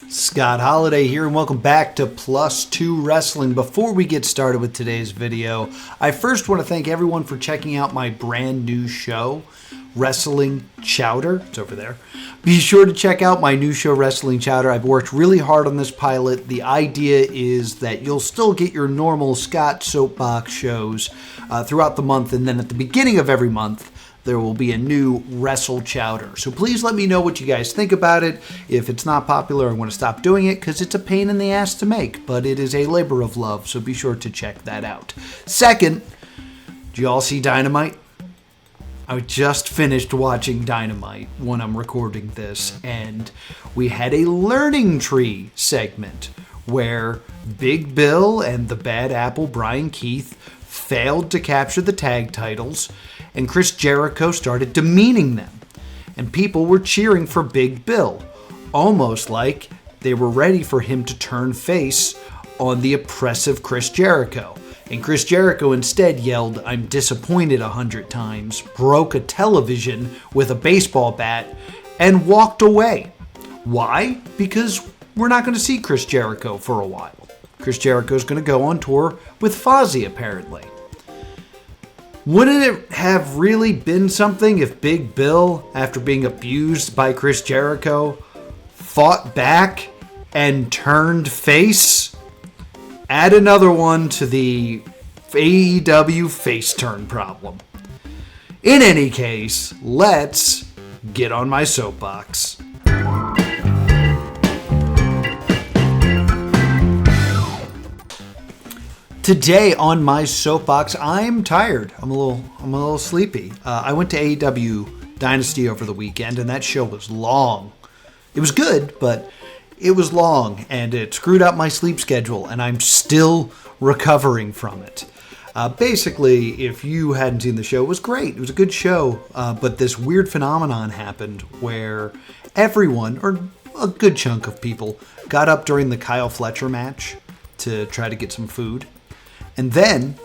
Scott Holliday here, and welcome back to Plus 2 Wrestling. Before we get started with today's video, I first want to thank everyone for checking out my brand new show, Wrestling Chowder. It's over there. Be sure to check out my new show, Wrestling Chowder. I've worked really hard on this pilot. The idea is that you'll still get your normal Scott Soapbox shows throughout the month, and then at the beginning of every month, there will be a new Wrestle Chowder. So please let me know what you guys think about it. If it's not popular, I want to stop doing it because it's a pain in the ass to make, but it is a labor of love, so be sure to check that out. Second, did you all see Dynamite? I just finished watching Dynamite when I'm recording this, and we had a learning tree segment where Big Bill and the Bad Apple, Brian Keith, failed to capture the tag titles, and Chris Jericho started demeaning them. And people were cheering for Big Bill, almost like they were ready for him to turn face on the oppressive Chris Jericho. And Chris Jericho instead yelled, "I'm disappointed" 100 times, broke a television with a baseball bat, and walked away. Why? Because we're not going to see Chris Jericho for a while. Chris Jericho's going to go on tour with Fozzy, apparently. Wouldn't it have really been something if Big Bill, after being abused by Chris Jericho, fought back and turned face? Add another one to the AEW face turn problem. In any case, let's get on my soapbox. Today on my soapbox, I'm tired. I'm a little sleepy. I went to AEW Dynasty over the weekend, and that show was long. It was good, but it was long, and it screwed up my sleep schedule, and I'm still recovering from it. Basically, if you hadn't seen the show, it was great. It was a good show, but this weird phenomenon happened where everyone, or a good chunk of people, got up during the Kyle Fletcher match to try to get some food. And then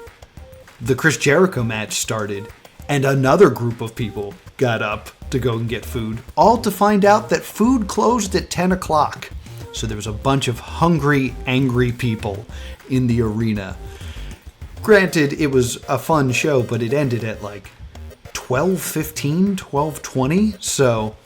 the Chris Jericho match started, and another group of people got up to go and get food, all to find out that food closed at 10 o'clock. So there was a bunch of hungry, angry people in the arena. Granted, it was a fun show, but it ended at like 12:15, 12:20, so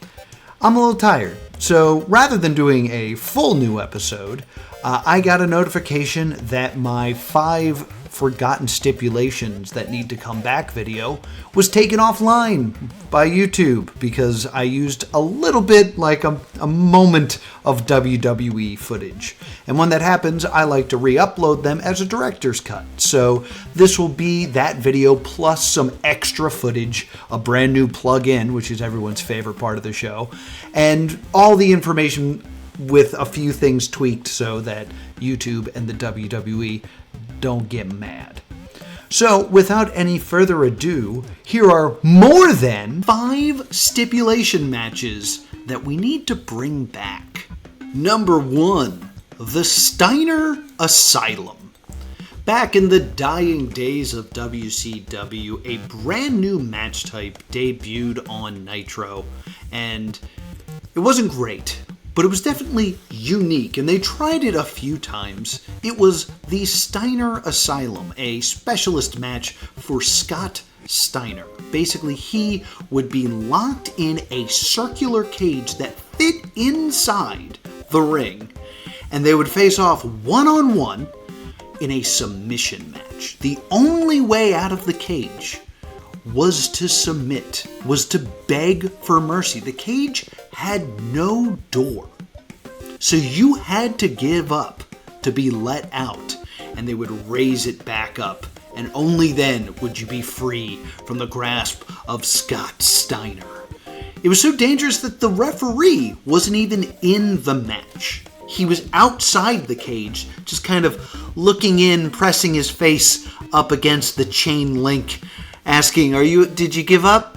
I'm a little tired. So rather than doing a full new episode, I got a notification that my 5 forgotten stipulations that need to come back video was taken offline by YouTube because I used a little bit, like a moment of WWE footage. And when that happens, I like to re-upload them as a director's cut. So this will be that video plus some extra footage, a brand new plug-in, which is everyone's favorite part of the show, and all the information with a few things tweaked so that YouTube and the WWE don't get mad. So, without any further ado, here are more than 5 stipulation matches that we need to bring back. Number 1, the Steiner Asylum. Back in the dying days of WCW, a brand new match type debuted on Nitro, and it wasn't great, but it was definitely unique, and they tried it a few times. It was the Steiner Asylum, a specialist match for Scott Steiner. Basically, he would be locked in a circular cage that fit inside the ring, and they would face off one-on-one in a submission match. The only way out of the cage was to submit, was to beg for mercy. The cage had no door, so you had to give up to be let out, and they would raise it back up, and only then would you be free from the grasp of Scott Steiner. It was so dangerous that the referee wasn't even in the match. He was outside the cage, just kind of looking in, pressing his face up against the chain link, asking, did you give up?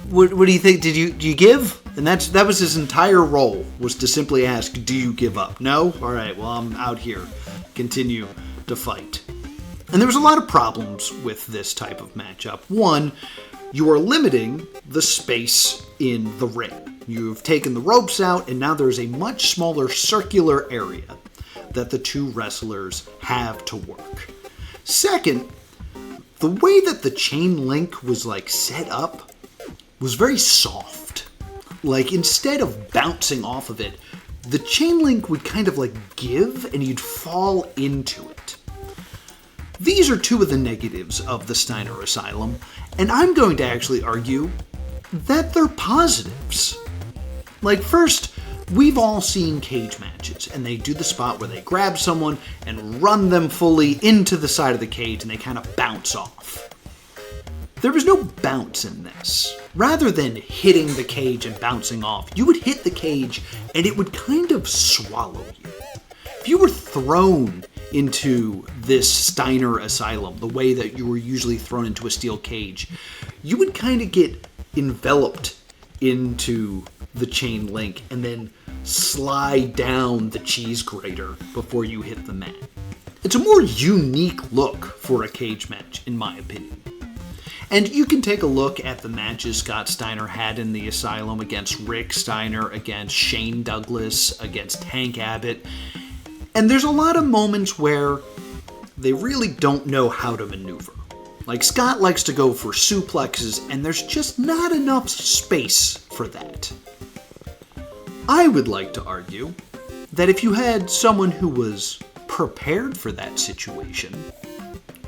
What do you think? Do you give? And that was his entire role, was to simply ask, do you give up? No? All right, well, I'm out here. Continue to fight. And there was a lot of problems with this type of matchup. One, you are limiting the space in the ring. You've taken the ropes out, and now there's a much smaller circular area that the two wrestlers have to work. Second, the way that the chain link was set up was very soft. Instead of bouncing off of it, the chain link would kind of give and you'd fall into it. These are two of the negatives of the Steiner Asylum, and I'm going to actually argue that they're positives. First, we've all seen cage matches, and they do the spot where they grab someone and run them fully into the side of the cage, and they kind of bounce off. There was no bounce in this. Rather than hitting the cage and bouncing off, you would hit the cage and it would kind of swallow you. If you were thrown into this Steiner Asylum, the way that you were usually thrown into a steel cage, you would kind of get enveloped into the chain link and then slide down the cheese grater before you hit the mat. It's a more unique look for a cage match, in my opinion. And you can take a look at the matches Scott Steiner had in the Asylum against Rick Steiner, against Shane Douglas, against Tank Abbott. And there's a lot of moments where they really don't know how to maneuver. Scott likes to go for suplexes, and there's just not enough space for that. I would like to argue that if you had someone who was prepared for that situation,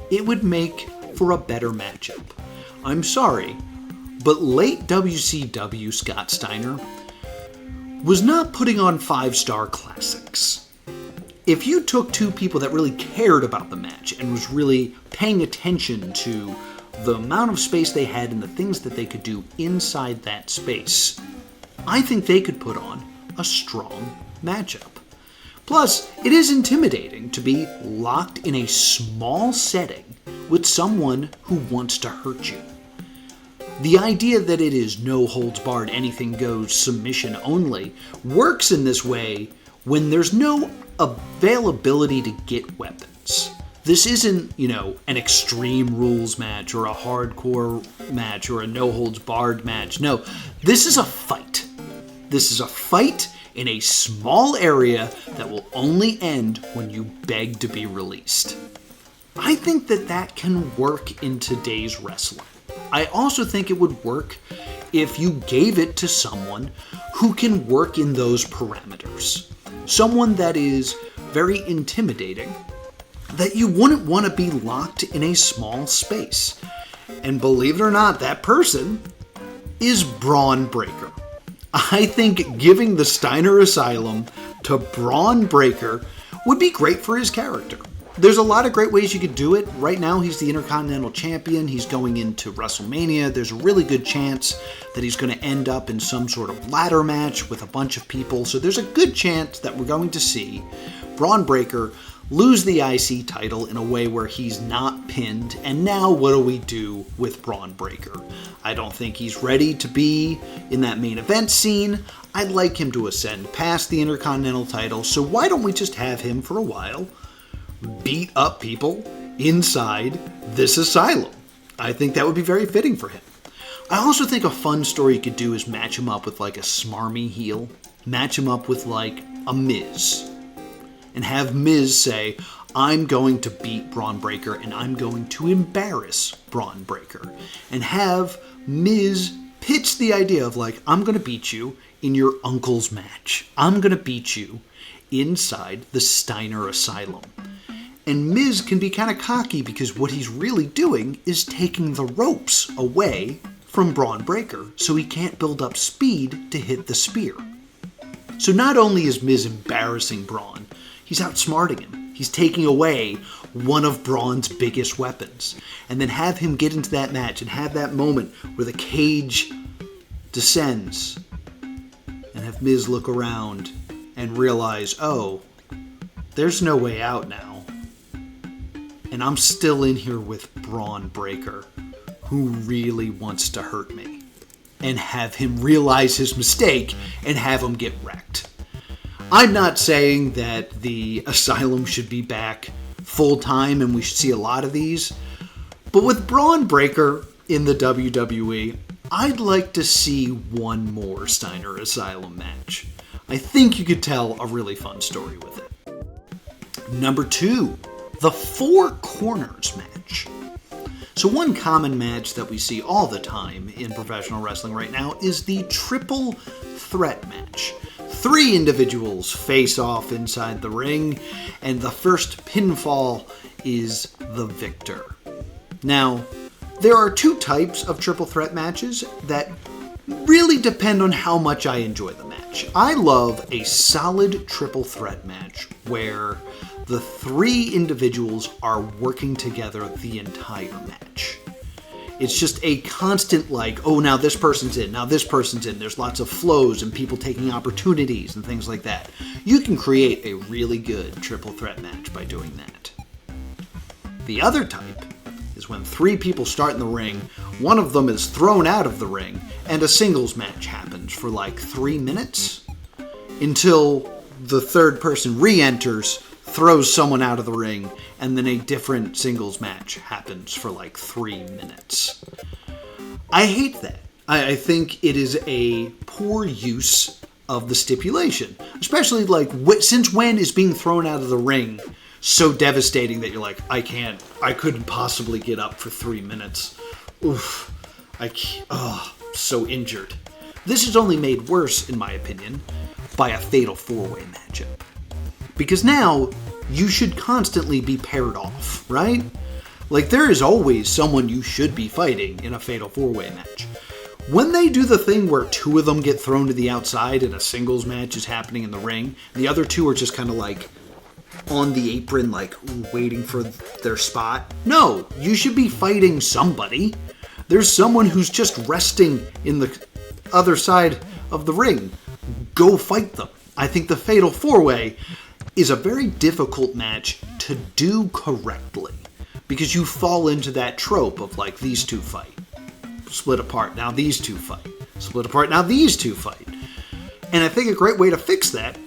it would make for a better matchup. I'm sorry, but late WCW Scott Steiner was not putting on 5-star classics. If you took two people that really cared about the match and was really paying attention to the amount of space they had and the things that they could do inside that space, I think they could put on a strong matchup. Plus, it is intimidating to be locked in a small setting with someone who wants to hurt you. The idea that it is no holds barred, anything goes, submission only works in this way when there's no availability to get weapons. This isn't, an Extreme Rules match or a hardcore match or a no holds barred match. No, this is a fight. This is a fight in a small area that will only end when you beg to be released. I think that can work in today's wrestling. I also think it would work if you gave it to someone who can work in those parameters. Someone that is very intimidating, that you wouldn't want to be locked in a small space. And believe it or not, that person is Braun Breaker. I think giving the Steiner Asylum to Braun Breaker would be great for his character. There's a lot of great ways you could do it. Right now, he's the Intercontinental Champion. He's going into WrestleMania. There's a really good chance that he's going to end up in some sort of ladder match with a bunch of people. So there's a good chance that we're going to see Braun Breaker lose the IC title in a way where he's not pinned. And now what do we do with Braun Breaker? I don't think he's ready to be in that main event scene. I'd like him to ascend past the Intercontinental title. So why don't we just have him for a while beat up people inside this asylum? I think that would be very fitting for him. I also think a fun story you could do is match him up with a smarmy heel. Match him up with a Miz. And have Miz say, I'm going to beat Braun Breaker and I'm going to embarrass Braun Breaker. And have Miz pitch the idea of I'm going to beat you in your uncle's match. I'm going to beat you inside the Steiner Asylum. And Miz can be kind of cocky because what he's really doing is taking the ropes away from Braun Breaker so he can't build up speed to hit the spear. So not only is Miz embarrassing Braun, he's outsmarting him. He's taking away one of Braun's biggest weapons. And then have him get into that match and have that moment where the cage descends and have Miz look around and realize, oh, there's no way out now. And I'm still in here with Braun Breaker, who really wants to hurt me. And have him realize his mistake and have him get wrecked. I'm not saying that the Asylum should be back full time and we should see a lot of these. But with Braun Breaker in the WWE, I'd like to see one more Steiner Asylum match. I think you could tell a really fun story with it. Number 2, the Four Corners match. So one common match that we see all the time in professional wrestling right now is the triple threat match. 3 individuals face off inside the ring, and the first pinfall is the victor. Now, there are 2 types of triple threat matches that really depend on how much I enjoy the match. I love a solid triple threat match where the 3 individuals are working together the entire match. It's just a constant oh, now this person's in, now this person's in. There's lots of flows and people taking opportunities and things like that. You can create a really good triple threat match by doing that. The other type is when 3 people start in the ring, one of them is thrown out of the ring, and a singles match happens for 3 minutes until the third person re-enters, throws someone out of the ring, and then a different singles match happens for 3 minutes. I hate that. I think it is a poor use of the stipulation, especially since when is being thrown out of the ring so devastating that you're I couldn't possibly get up for 3 minutes. Oof, so injured. This is only made worse, in my opinion, by a fatal 4-way matchup. Because now, you should constantly be paired off, right? There is always someone you should be fighting in a fatal 4-way match. When they do the thing where 2 of them get thrown to the outside and a singles match is happening in the ring, the other 2 are just kind of on the apron, waiting for their spot. No, you should be fighting somebody. There's someone who's just resting in the other side of the ring. Go fight them. I think the Fatal 4-Way is a very difficult match to do correctly because you fall into that trope of these 2 fight. Split apart, now these 2 fight. Split apart, now these 2 fight. And I think a great way to fix that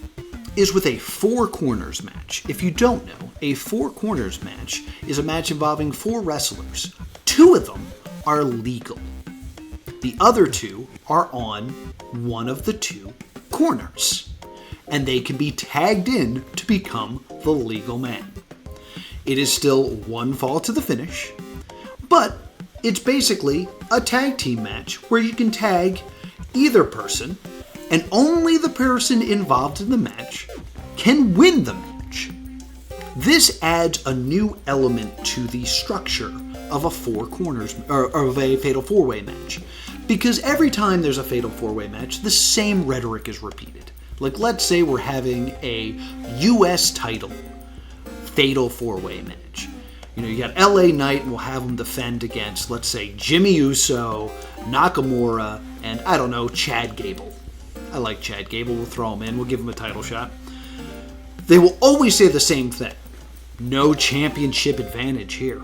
is with a 4 corners match. If you don't know, a 4 corners match is a match involving 4 wrestlers. 2 of them are legal. The other 2 are on one of the 2 corners, and they can be tagged in to become the legal man. It is still 1 fall to the finish, but it's basically a tag team match where you can tag either person, and only the person involved in the match can win the match. This adds a new element to the structure of a 4 corners or of a fatal 4-way match, because every time there's a fatal 4-way match, the same rhetoric is repeated. Let's say we're having a U.S. title fatal 4-way match. You got LA Knight, and we'll have him defend against, let's say, Jimmy Uso, Nakamura, and I don't know, Chad Gable. I like Chad Gable. We'll throw him in. We'll give him a title shot. They will always say the same thing. No championship advantage here.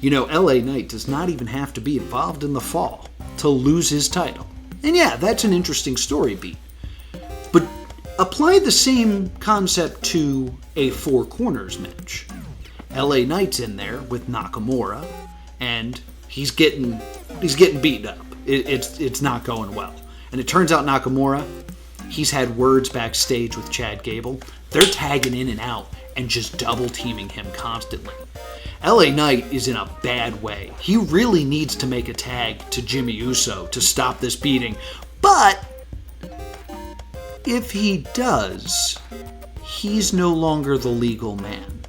LA Knight does not even have to be involved in the fall to lose his title. And yeah, that's an interesting story beat. But apply the same concept to a 4 corners match. LA Knight's in there with Nakamura, and he's getting beaten up. It's not going well. And it turns out Nakamura, he's had words backstage with Chad Gable. They're tagging in and out and just double teaming him constantly. LA Knight is in a bad way. He really needs to make a tag to Jimmy Uso to stop this beating. But if he does, he's no longer the legal man.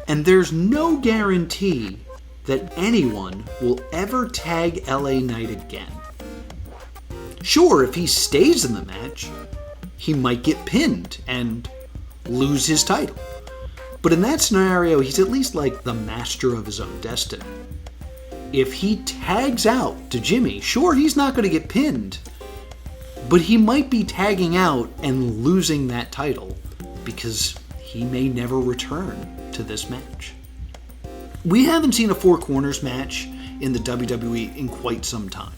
And there's no guarantee that anyone will ever tag LA Knight again. Sure, if he stays in the match, he might get pinned and lose his title. But in that scenario, he's at least the master of his own destiny. If he tags out to Jimmy, sure, he's not going to get pinned, but he might be tagging out and losing that title because he may never return to this match. We haven't seen a 4 corners match in the WWE in quite some time.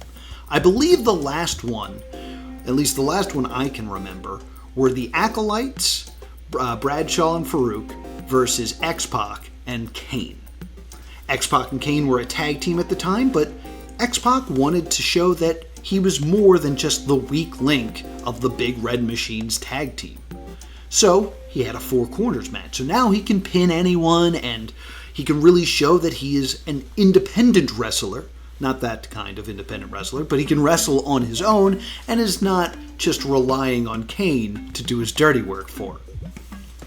I believe the last one, at least the last one I can remember, were the Acolytes, Bradshaw and Farouk, versus X-Pac and Kane. X-Pac and Kane were a tag team at the time, but X-Pac wanted to show that he was more than just the weak link of the Big Red Machine's tag team. So he had a four corners match. So now he can pin anyone, and he can really show that he is an independent wrestler. Not that kind of independent wrestler, but he can wrestle on his own and is not just relying on Kane to do his dirty work for.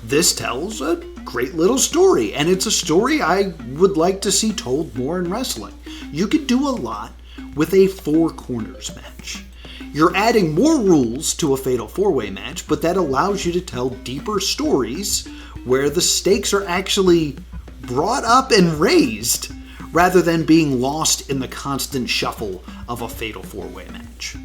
This tells a great little story, and it's a story I would like to see told more in wrestling. You could do a lot with a four corners match. You're adding more rules to a fatal four-way match, but that allows you to tell deeper stories where the stakes are actually brought up and raised rather than being lost in the constant shuffle of a fatal four-way match.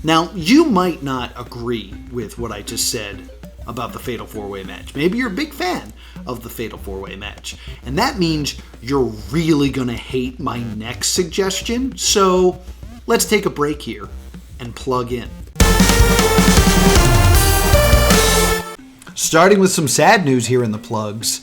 Now, you might not agree with what I just said about the fatal four-way match. Maybe you're a big fan of the fatal four-way match, and that means you're really gonna hate my next suggestion, so let's take a break here and plug in. Starting with some sad news here in the plugs.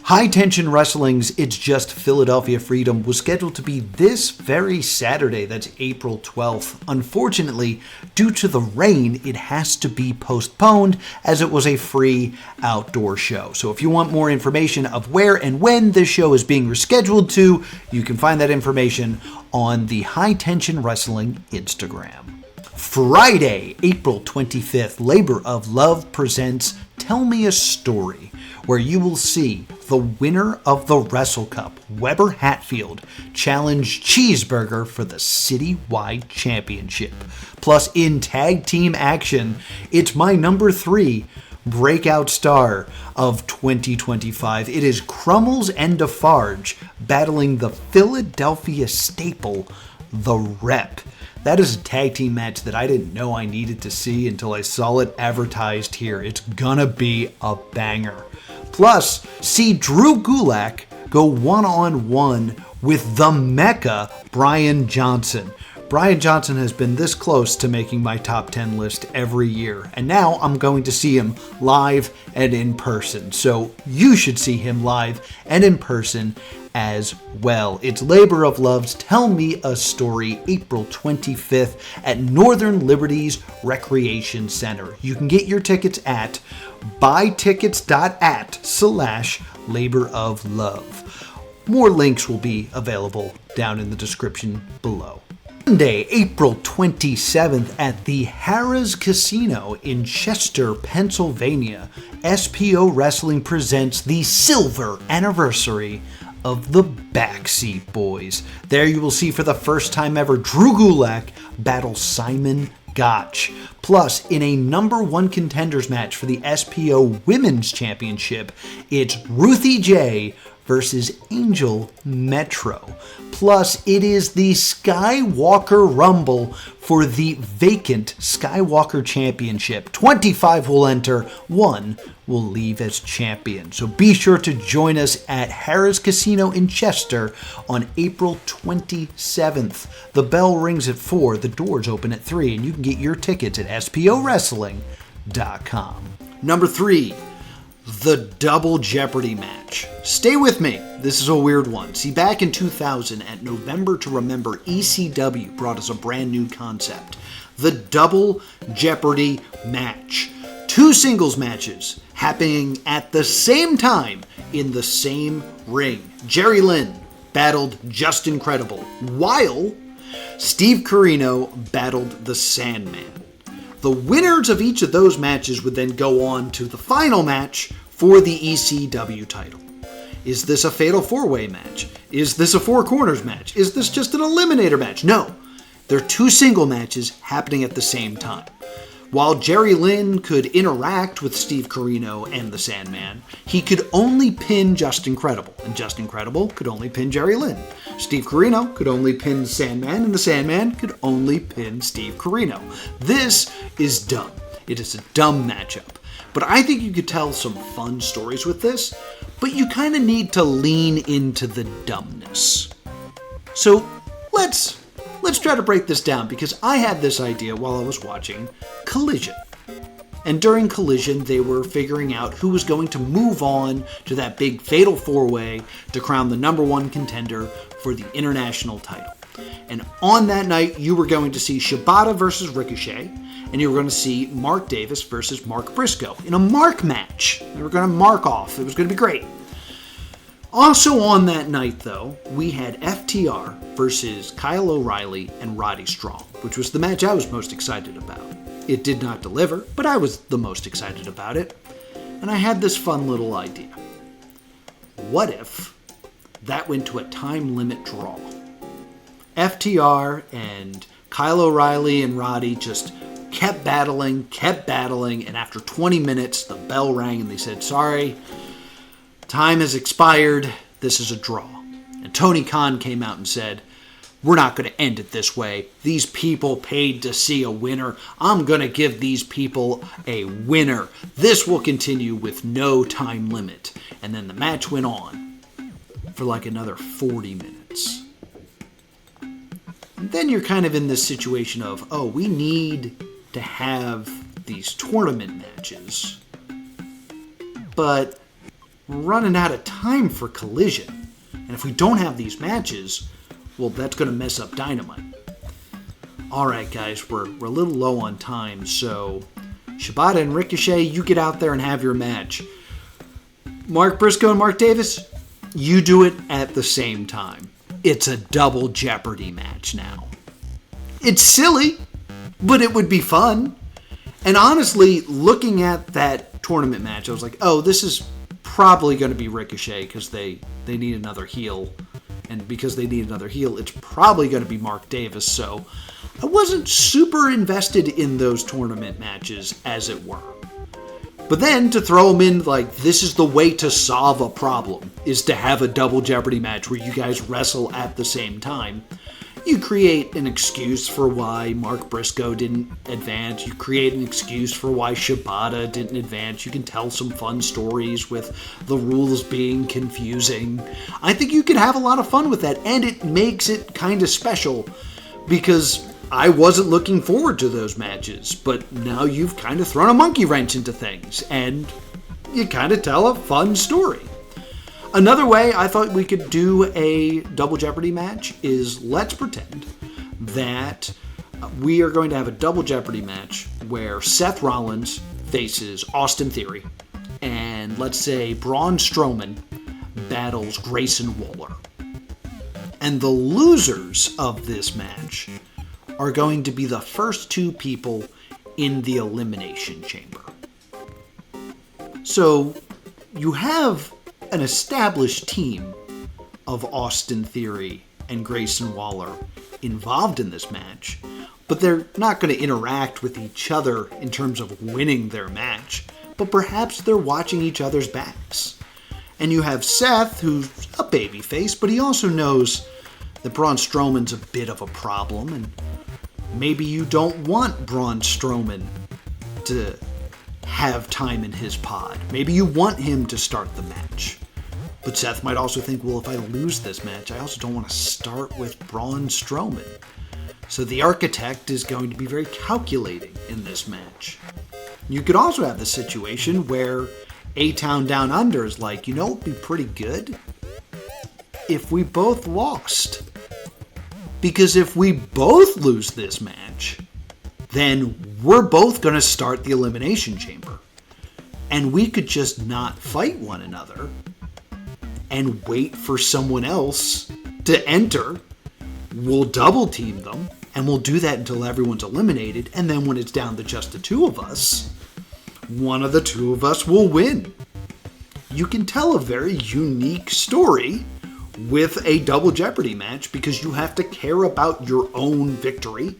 High Tension Wrestling's It's Just Philadelphia Freedom was scheduled to be this very Saturday, that's April 12th. Unfortunately, due to the rain, it has to be postponed as it was a free outdoor show. So if you want more information of where and when this show is being rescheduled to, you can find that information on the High Tension Wrestling Instagram. Friday, April 25th, Labor of Love presents Tell Me a Story, where you will see the winner of the Wrestle Cup, Weber Hatfield, challenge Cheeseburger for the citywide championship. Plus, in tag team action, it's my number 3 breakout star of 2025. It is Crummels and Defarge battling the Philadelphia staple, The Rep. That is a tag team match that I didn't know I needed to see until I saw it advertised here. It's gonna be a banger. Plus, see Drew Gulak go one-on-one with the Mecca, Brian Johnson. Brian Johnson has been this close to making my top 10 list every year, and now I'm going to see him live and in person. So you should see him live and in person as well. It's Labor of Love's Tell Me a Story, April 25th at Northern Liberties Recreation Center. You can get your tickets at buytickets.at/Labor of Love. More links will be available down in the description below. Sunday, April 27th at the Harrah's Casino in Chester, Pennsylvania, SPO Wrestling presents the silver anniversary of the Backseat Boys. There you will see for the first time ever Drew Gulak battle Simon Gotch. Plus, in a number 1 contenders match for the SPO Women's Championship, it's Ruthie J versus Angel Metro. Plus, it is the Skywalker Rumble for the vacant Skywalker Championship. 25 will enter, 1 will leave as champion. So be sure to join us at Harrah's Casino in Chester on April 27th. The bell rings at 4, the doors open at 3, and you can get your tickets at spowrestling.com. Number 3. The Double Jeopardy match. Stay with me. This is a weird one. See, back in 2000 at November to Remember, ECW brought us a brand new concept. The Double Jeopardy match. 2 singles matches happening at the same time in the same ring. Jerry Lynn battled Just Incredible, while Steve Corino battled the Sandman. The winners of each of those matches would then go on to the final match for the ECW title. Is this a fatal 4-way match? Is this a 4 corners match? Is this just an eliminator match? No. They're 2 single matches happening at the same time. While Jerry Lynn could interact with Steve Corino and the Sandman, he could only pin Just Incredible, and Just Incredible could only pin Jerry Lynn. Steve Corino could only pin the Sandman, and the Sandman could only pin Steve Corino. This is dumb. It is a dumb matchup. But I think you could tell some fun stories with this, but you kind of need to lean into the dumbness. So let's try to break this down, because I had this idea while I was watching Collision. And during Collision, they were figuring out who was going to move on to that big fatal 4-way to crown the number 1 contender for the international title. And on that night, you were going to see Shibata versus Ricochet, and you were going to see Mark Davis versus Mark Briscoe in a mark match. They were going to mark off. It was going to be great. Also on that night, though, we had FTR versus Kyle O'Reilly and Roddy Strong, which was the match I was most excited about. It did not deliver, but I was the most excited about it. And I had this fun little idea. What if that went to a time limit draw? FTR and Kyle O'Reilly and Roddy just kept battling, and after 20 minutes, the bell rang and they said, sorry, time has expired, this is a draw. And Tony Khan came out and said, we're not going to end it this way. These people paid to see a winner. I'm going to give these people a winner. This will continue with no time limit. And then the match went on for like another 40 minutes. And then you're kind of in this situation of, oh, we need to have these tournament matches, but we're running out of time for Collision. And if we don't have these matches, well, that's going to mess up Dynamite. All right, guys, we're a little low on time, so Shibata and Ricochet, you get out there and have your match. Mark Briscoe and Mark Davis, you do it at the same time. It's a double Jeopardy match now. It's silly, but it would be fun. And honestly, looking at that tournament match, I was like, oh, this is probably going to be Ricochet because they need another heel. And because they need another heel, it's probably going to be Mark Davis. So I wasn't super invested in those tournament matches, as it were. But then to throw them in like, this is the way to solve a problem, is to have a double Jeopardy match where you guys wrestle at the same time. You create an excuse for why Mark Briscoe didn't advance. You create an excuse for why Shibata didn't advance. You can tell some fun stories with the rules being confusing. I think you can have a lot of fun with that, and it makes it kind of special because I wasn't looking forward to those matches, but now you've kind of thrown a monkey wrench into things, and you kind of tell a fun story. Another way I thought we could do a double Jeopardy match is let's pretend that we are going to have a double Jeopardy match where Seth Rollins faces Austin Theory, and let's say Braun Strowman battles Grayson Waller. And the losers of this match are going to be the first two people in the Elimination Chamber. So you have an established team of Austin Theory and Grayson Waller involved in this match, but they're not going to interact with each other in terms of winning their match, but perhaps they're watching each other's backs. And you have Seth, who's a babyface, but he also knows that Braun Strowman's a bit of a problem, and maybe you don't want Braun Strowman to have time in his pod. Maybe you want him to start the match. But Seth might also think, well, if I lose this match, I also don't want to start with Braun Strowman. So the architect is going to be very calculating in this match. You could also have the situation where A-Town Down Under is like, you know, it'd be pretty good if we both lost. Because if we both lose this match, then we're both going to start the Elimination Chamber. And we could just not fight one another and wait for someone else to enter. We'll double team them, and we'll do that until everyone's eliminated. And then when it's down to just the two of us, one of the two of us will win. You can tell a very unique story with a double Jeopardy match because you have to care about your own victory,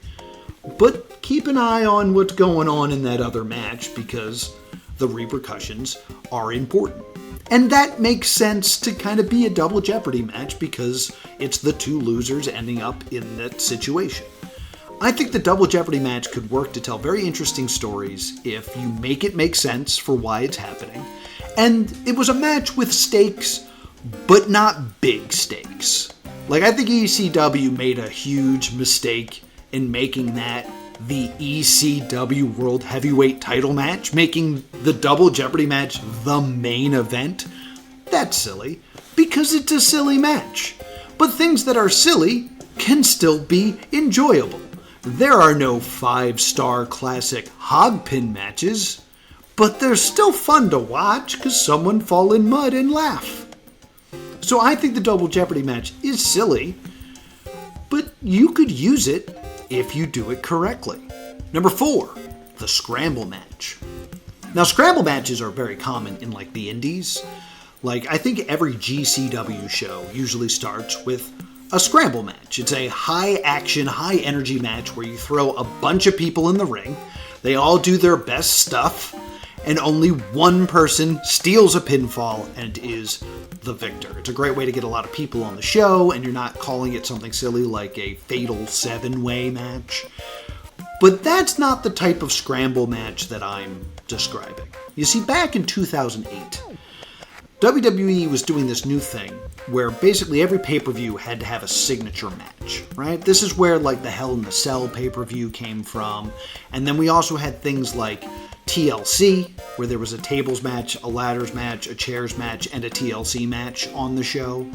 but keep an eye on what's going on in that other match because the repercussions are important. And that makes sense to kind of be a double Jeopardy match because it's the two losers ending up in that situation. I think the double Jeopardy match could work to tell very interesting stories if you make it make sense for why it's happening. And it was a match with stakes, but not big stakes. Like, I think ECW made a huge mistake in making that the ECW World Heavyweight title match, making the double Jeopardy match the main event. That's silly, because it's a silly match. But things that are silly can still be enjoyable. There are no 5-star classic hog pin matches, but they're still fun to watch because someone fall in mud and laugh. So I think the Double Jeopardy match is silly, but you could use it if you do it correctly. Number 4, the scramble match. Now, scramble matches are very common in like the indies. Like, I think every GCW show usually starts with a scramble match. It's a high action, high energy match where you throw a bunch of people in the ring. They all do their best stuff, and only one person steals a pinfall and is the victor. It's a great way to get a lot of people on the show, and you're not calling it something silly like a fatal 7-way match. But that's not the type of scramble match that I'm describing. You see, back in 2008, WWE was doing this new thing where basically every pay-per-view had to have a signature match, right? This is where like the Hell in the Cell pay-per-view came from. And then we also had things like TLC, where there was a tables match, a ladders match, a chairs match, and a TLC match on the show.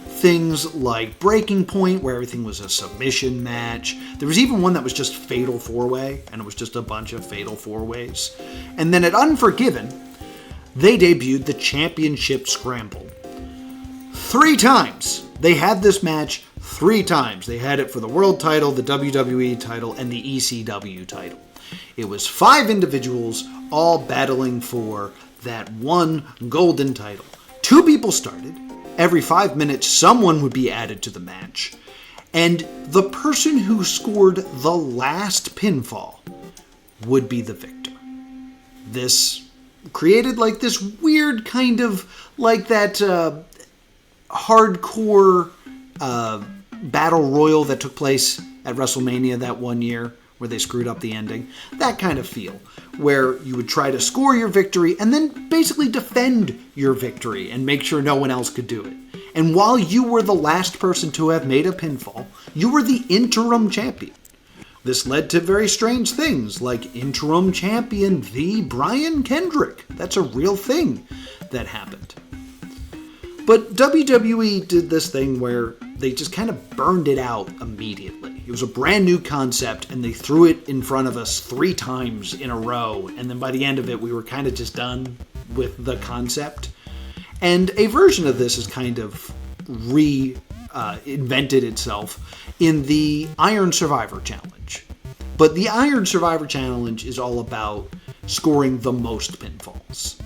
Things like Breaking Point, where everything was a submission match. There was even one that was just Fatal 4-Way, and it was just a bunch of Fatal 4-Ways. And then at Unforgiven, they debuted the Championship Scramble. 3 times. They had this match 3 times. They had it for the World title, the WWE title, and the ECW title. It was 5 individuals all battling for that one golden title. 2 people started. Every 5 minutes, someone would be added to the match. And the person who scored the last pinfall would be the victor. This created like this weird kind of like that hardcore battle royal that took place at WrestleMania that one year where they screwed up the ending. That kind of feel where you would try to score your victory and then basically defend your victory and make sure no one else could do it. And while you were the last person to have made a pinfall, you were the interim champion. This led to very strange things like interim champion the Brian Kendrick. That's a real thing that happened. But WWE did this thing where they just kind of burned it out immediately. It was a brand new concept, and they threw it in front of us 3 times in a row. And then by the end of it, we were kind of just done with the concept. And a version of this is kind of reinvented itself in the Iron Survivor Challenge. But the Iron Survivor Challenge is all about scoring the most pinfalls.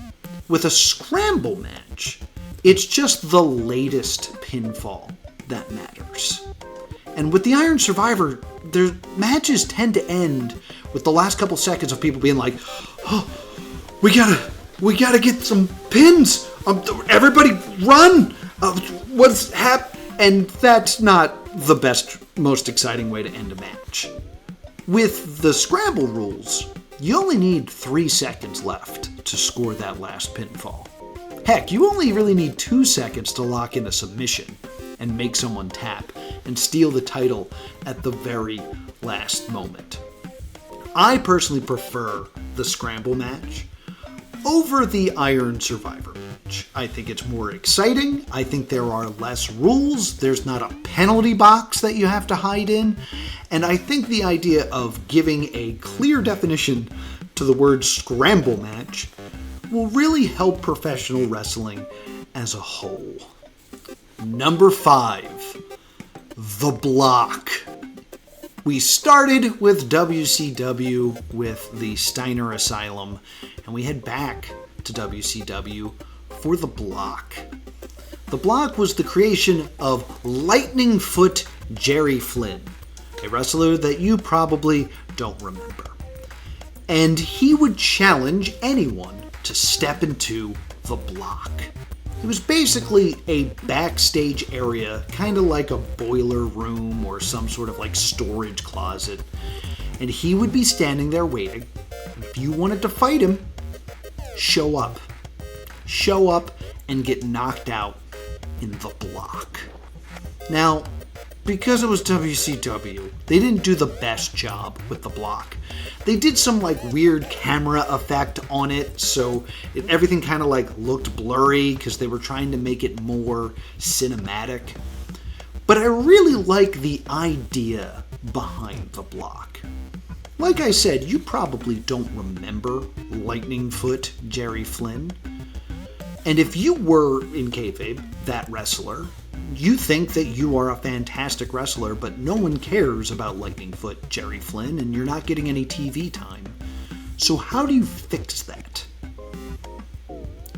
With a scramble match, it's just the latest pinfall that matters. And with the Iron Survivor, their matches tend to end with the last couple seconds of people being like, "Oh, we gotta get some pins. Everybody run! What's happening?" And that's not the best, most exciting way to end a match. With the scramble rules, you only need 3 seconds left to score that last pinfall. Heck, you only really need 2 seconds to lock in a submission and make someone tap and steal the title at the very last moment. I personally prefer the scramble match over the Iron Survivor match. I think it's more exciting. I think there are less rules. There's not a penalty box that you have to hide in. And I think the idea of giving a clear definition to the word scramble match will really help professional wrestling as a whole. Number 5, the block. We started with WCW with the Steiner Asylum, and we head back to WCW for the block. The block was the creation of Lightning Foot Jerry Flynn, a wrestler that you probably don't remember. And he would challenge anyone to step into the block. It was basically a backstage area, kind of like a boiler room or some sort of like storage closet. And he would be standing there waiting. If you wanted to fight him, show up. Show up and get knocked out in the block. Now, because it was WCW, they didn't do the best job with the block. They did some like weird camera effect on it, so everything kind of like looked blurry because they were trying to make it more cinematic. But I really like the idea behind the block. Like I said, you probably don't remember Lightning Foot Jerry Flynn. And if you were, in kayfabe, that wrestler, you think that you are a fantastic wrestler, but no one cares about Lightning Foot Jerry Flynn, and you're not getting any TV time. So how do you fix that?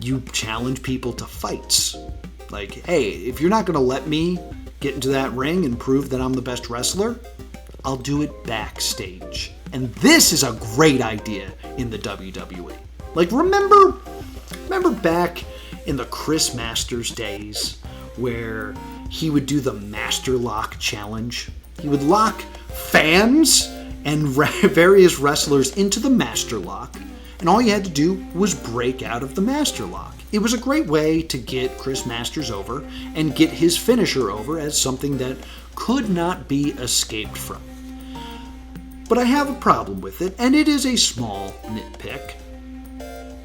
You challenge people to fights. Like, hey, if you're not going to let me get into that ring and prove that I'm the best wrestler, I'll do it backstage. And this is a great idea in the WWE. Like, remember back in the Chris Masters days where he would do the Master Lock Challenge? He would lock fans and various wrestlers into the Master Lock, and all you had to do was break out of the Master Lock. It was a great way to get Chris Masters over and get his finisher over as something that could not be escaped from. But I have a problem with it, and it is a small nitpick.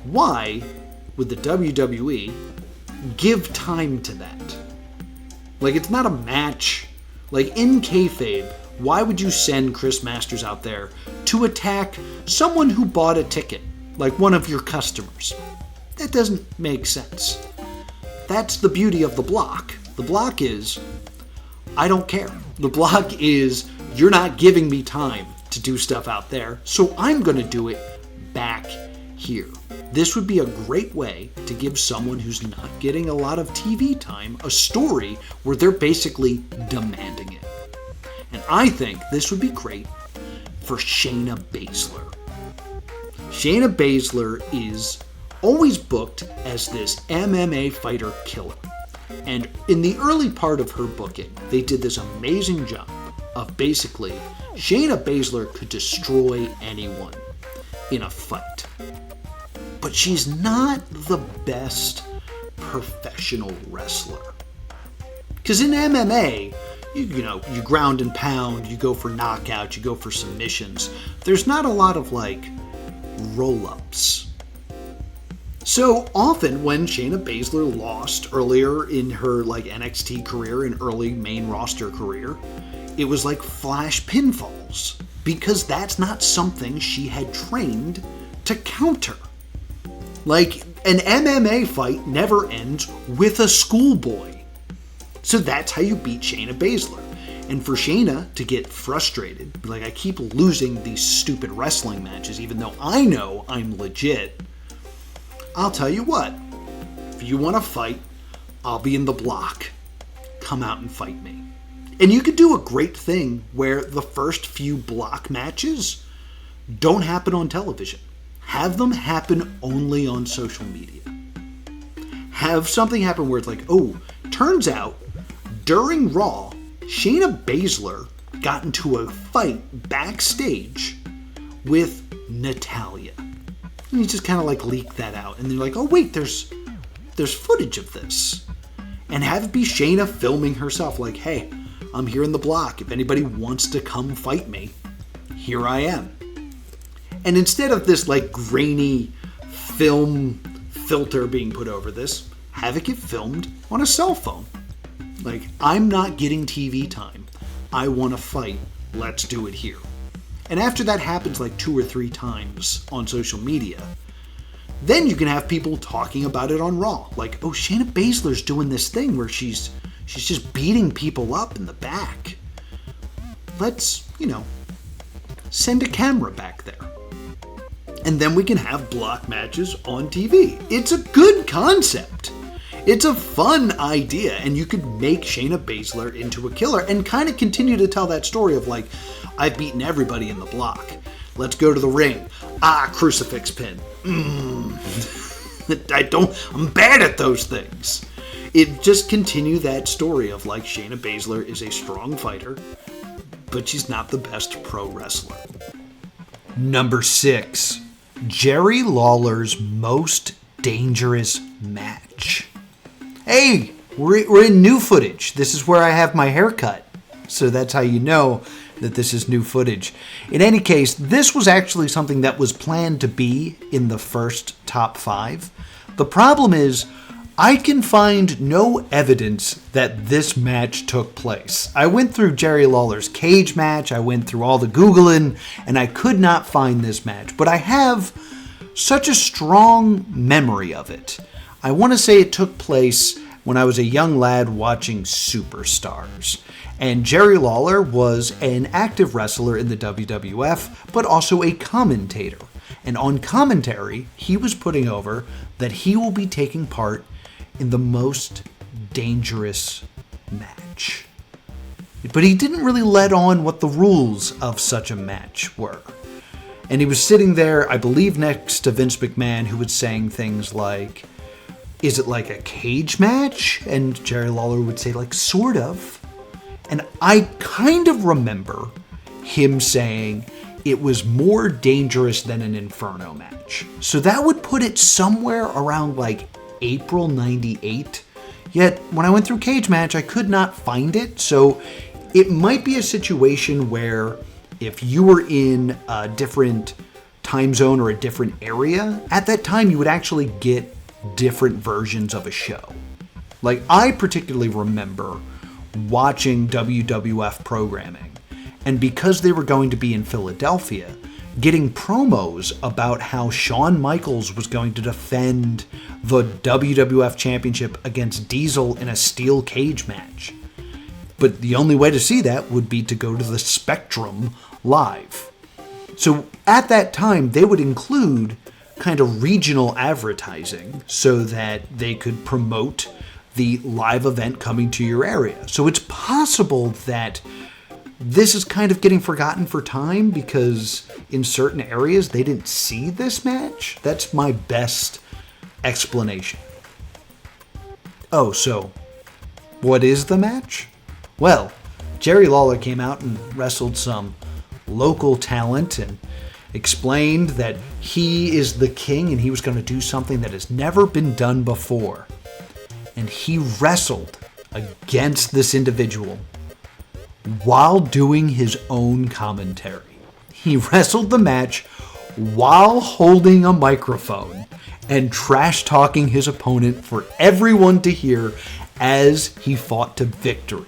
Why would the WWE give time to that? Like, it's not a match. Like, in kayfabe, why would you send Chris Masters out there to attack someone who bought a ticket, like one of your customers? That doesn't make sense. That's the beauty of the block. The block is, I don't care. The block is, you're not giving me time to do stuff out there, so I'm going to do it back here. This would be a great way to give someone who's not getting a lot of TV time a story where they're basically demanding it. And I think this would be great for Shayna Baszler. Shayna Baszler is always booked as this MMA fighter killer. And in the early part of her booking, they did this amazing job of basically Shayna Baszler could destroy anyone in a fight. But she's not the best professional wrestler. Because in MMA, you ground and pound, you go for knockout, you go for submissions. There's not a lot of roll-ups. So often when Shayna Baszler lost earlier in her NXT career and early main roster career, it was like flash pinfalls, because that's not something she had trained to counter. Like, an MMA fight never ends with a schoolboy. So that's how you beat Shayna Baszler. And for Shayna to get frustrated, like, I keep losing these stupid wrestling matches, even though I know I'm legit, I'll tell you what, if you want to fight, I'll be in the block. Come out and fight me. And you could do a great thing where the first few block matches don't happen on television. Have them happen only on social media. Have something happen where it's like, oh, turns out during Raw, Shayna Baszler got into a fight backstage with Natalya. And you just kind of leak that out. And they're like, oh wait, there's footage of this. And have it be Shayna filming herself like, hey, I'm here in the block. If anybody wants to come fight me, here I am. And instead of this grainy film filter being put over this, have it get filmed on a cell phone. Like, I'm not getting TV time. I want to fight. Let's do it here. And after that happens 2 or 3 times on social media, then you can have people talking about it on Raw. Like, oh, Shayna Baszler's doing this thing where she's just beating people up in the back. Let's, send a camera back there. And then we can have block matches on TV. It's a good concept. It's a fun idea, and you could make Shayna Baszler into a killer and kind of continue to tell that story of I've beaten everybody in the block. Let's go to the ring. Crucifix pin. I'm bad at those things. It just continue that story of Shayna Baszler is a strong fighter, but she's not the best pro wrestler. Number 6, Jerry Lawler's most dangerous match. Hey, we're in new footage. This is where I have my haircut. So that's how you know that this is new footage. In any case, this was actually something that was planned to be in the first top 5. The problem is, I can find no evidence that this match took place. I went through Jerry Lawler's cage match, I went through all the Googling, and I could not find this match. But I have such a strong memory of it. I want to say it took place when I was a young lad watching Superstars. And Jerry Lawler was an active wrestler in the WWF, but also a commentator. And on commentary, he was putting over that he will be taking part in the most dangerous match. But he didn't really let on what the rules of such a match were. And he was sitting there, I believe, next to Vince McMahon, who was saying things like, is it like a cage match? And Jerry Lawler would say, like, sort of. And I kind of remember him saying it was more dangerous than an Inferno match. So that would put it somewhere around like April 98. Yet when I went through Cage Match, I could not find it. So it might be a situation where if you were in a different time zone or a different area, at that time you would actually get different versions of a show. Like, I particularly remember watching WWF programming, and because they were going to be in Philadelphia, getting promos about how Shawn Michaels was going to defend the WWF Championship against Diesel in a steel cage match. But the only way to see that would be to go to the Spectrum Live. So at that time, they would include kind of regional advertising so that they could promote the live event coming to your area. So it's possible that this is kind of getting forgotten for time because in certain areas they didn't see this match. That's my best explanation. Oh, so what is the match? Well, Jerry Lawler came out and wrestled some local talent and explained that he is the king and he was going to do something that has never been done before. And he wrestled against this individual while doing his own commentary. He wrestled the match while holding a microphone and trash-talking his opponent for everyone to hear as he fought to victory.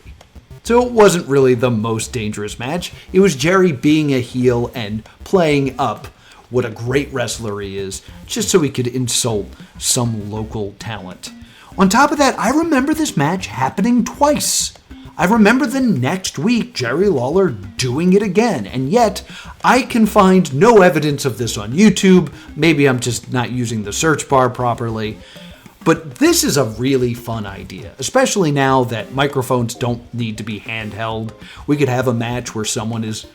So it wasn't really the most dangerous match. It was Jerry being a heel and playing up what a great wrestler he is, just so he could insult some local talent. On top of that, I remember this match happening twice. I remember the next week Jerry Lawler doing it again, and yet I can find no evidence of this on YouTube. Maybe I'm just not using the search bar properly. But this is a really fun idea, especially now that microphones don't need to be handheld. We could have a match where someone is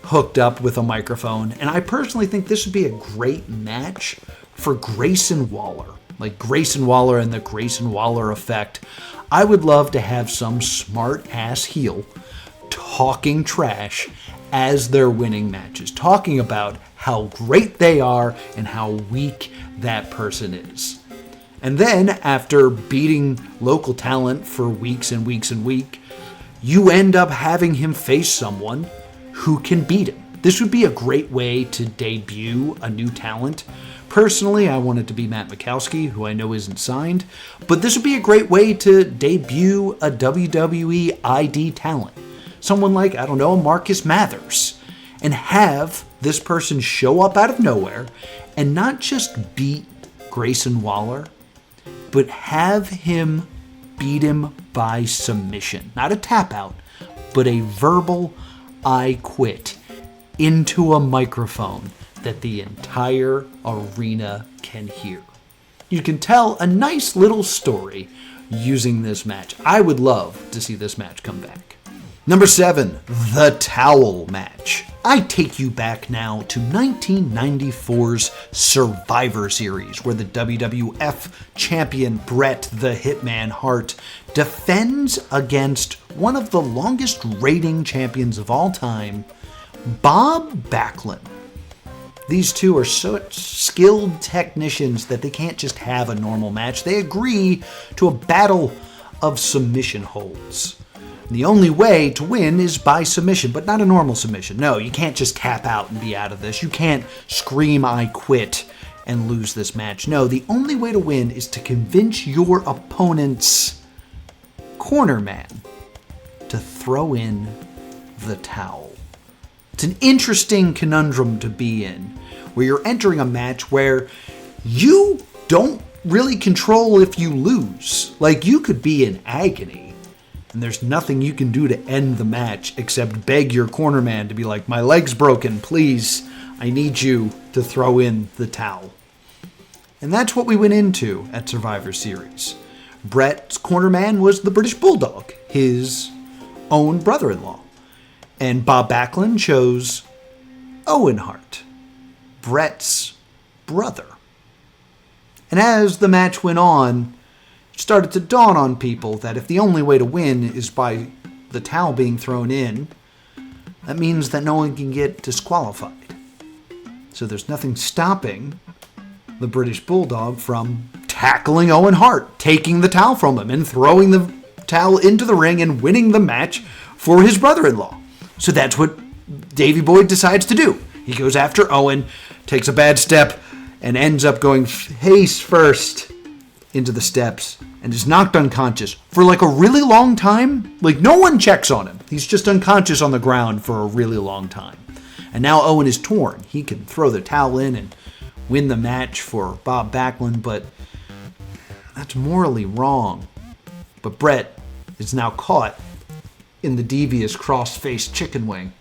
hooked up with a microphone, and I personally think this would be a great match for Grayson Waller. Like Grayson Waller and the Grayson Waller effect. I would love to have some smart-ass heel talking trash as they're winning matches, talking about how great they are and how weak that person is. And then, after beating local talent for weeks and weeks and weeks, you end up having him face someone who can beat him. This would be a great way to debut a new talent. Personally, I want it to be Matt Mikowski, who I know isn't signed, but this would be a great way to debut a WWE ID talent. Someone like, I don't know, Marcus Mathers, and have this person show up out of nowhere and not just beat Grayson Waller, but have him beat him by submission. Not a tap out, but a verbal I quit into a microphone that the entire arena can hear. You can tell a nice little story using this match. I would love to see this match come back. Number 7, the towel match. I take you back now to 1994's Survivor Series, where the WWF champion Bret the Hitman Hart defends against one of the longest reigning champions of all time, Bob Backlund. These two are such skilled technicians that they can't just have a normal match. They agree to a battle of submission holds. The only way to win is by submission, but not a normal submission. No, you can't just tap out and be out of this. You can't scream, I quit, and lose this match. No, the only way to win is to convince your opponent's corner man to throw in the towel. It's an interesting conundrum to be in, where you're entering a match where you don't really control if you lose. Like, you could be in agony, and there's nothing you can do to end the match except beg your corner man to be like, my leg's broken, please, I need you to throw in the towel. And that's what we went into at Survivor Series. Brett's corner man was the British Bulldog, his own brother-in-law. And Bob Backlund chose Owen Hart, Brett's brother. And as the match went on, it started to dawn on people that if the only way to win is by the towel being thrown in, that means that no one can get disqualified. So there's nothing stopping the British Bulldog from tackling Owen Hart, taking the towel from him, and throwing the towel into the ring and winning the match for his brother-in-law. So that's what Davey Boy decides to do. He goes after Owen, takes a bad step, and ends up going face first into the steps and is knocked unconscious for like a really long time. Like, no one checks on him. He's just unconscious on the ground for a really long time. And now Owen is torn. He can throw the towel in and win the match for Bob Backlund, but that's morally wrong. But Brett is now caught in the devious cross-faced chicken wing.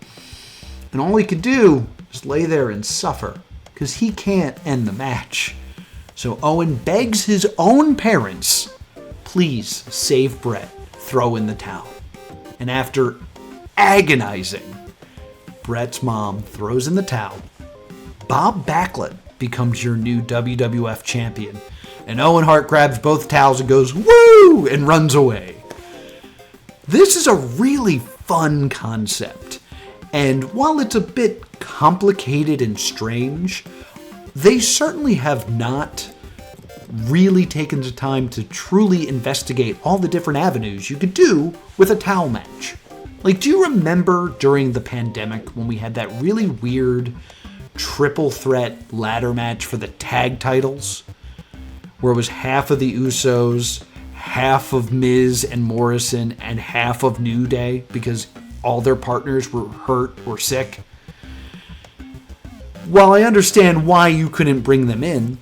And all he could do is lay there and suffer, because he can't end the match. So Owen begs his own parents, please save Brett, throw in the towel. And after agonizing, Brett's mom throws in the towel. Bob Backlund becomes your new WWF champion. And Owen Hart grabs both towels and goes, woo, and runs away. This is a really fun concept. And while it's a bit complicated and strange, they certainly have not really taken the time to truly investigate all the different avenues you could do with a towel match. Like, do you remember during the pandemic when we had that really weird triple threat ladder match for the tag titles? Where it was half of the Usos, half of Miz and Morrison, and half of New Day because all their partners were hurt or sick. While I understand why you couldn't bring them in,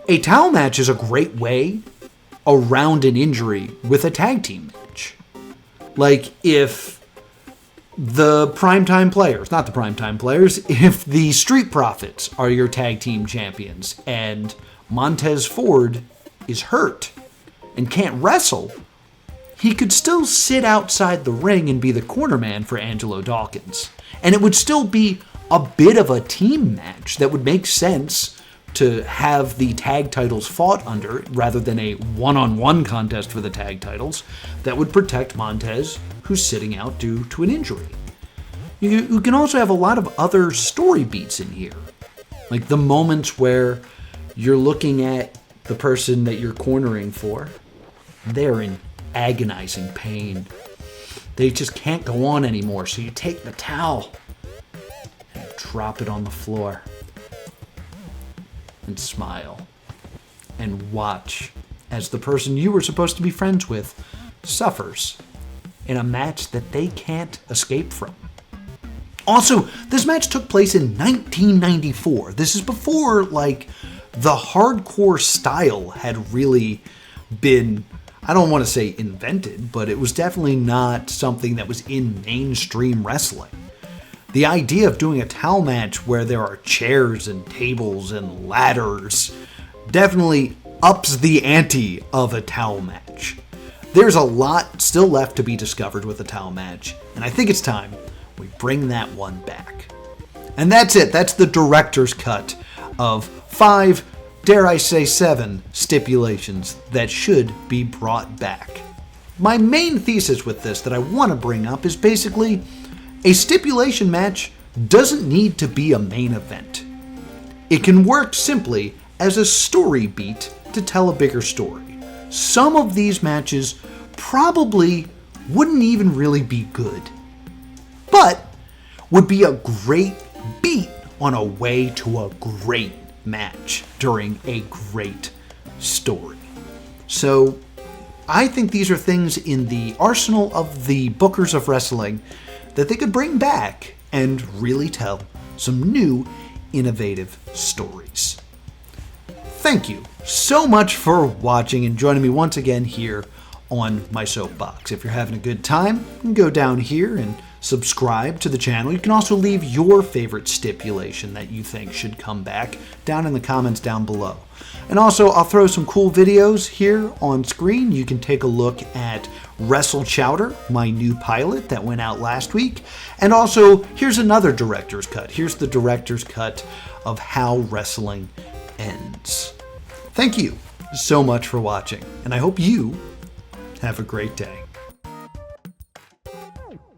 a towel match is a great way around an injury with a tag team match. Like, if the primetime players, not the primetime players, if the Street Profits are your tag team champions and Montez Ford is hurt and can't wrestle, he could still sit outside the ring and be the corner man for Angelo Dawkins. And it would still be a bit of a team match that would make sense to have the tag titles fought under rather than a one-on-one contest for the tag titles that would protect Montez, who's sitting out due to an injury. You can also have a lot of other story beats in here. Like the moments where you're looking at the person that you're cornering for, they're in agonizing pain. They just can't go on anymore, so you take the towel and drop it on the floor and smile and watch as the person you were supposed to be friends with suffers in a match that they can't escape from. Also, this match took place in 1994. This is before, like, the hardcore style had really been, I don't want to say invented, but it was definitely not something that was in mainstream wrestling. The idea of doing a towel match where there are chairs and tables and ladders definitely ups the ante of a towel match. There's a lot still left to be discovered with a towel match, and I think it's time we bring that one back. And that's it. That's the director's cut of 5, dare I say 7, stipulations that should be brought back. My main thesis with this that I want to bring up is basically a stipulation match doesn't need to be a main event. It can work simply as a story beat to tell a bigger story. Some of these matches probably wouldn't even really be good, but would be a great beat on a way to a great match during a great story. So I think these are things in the arsenal of the bookers of wrestling that they could bring back and really tell some new, innovative stories. Thank you so much for watching and joining me once again here on my Soapbox. If you're having a good time, you can go down here and subscribe to the channel. You can also leave your favorite stipulation that you think should come back down in the comments down below. And also, I'll throw some cool videos here on screen. You can take a look at Wrestle Chowder, my new pilot that went out last week. And also, here's another director's cut. Here's the director's cut of how wrestling ends. Thank you so much for watching, and I hope you have a great day.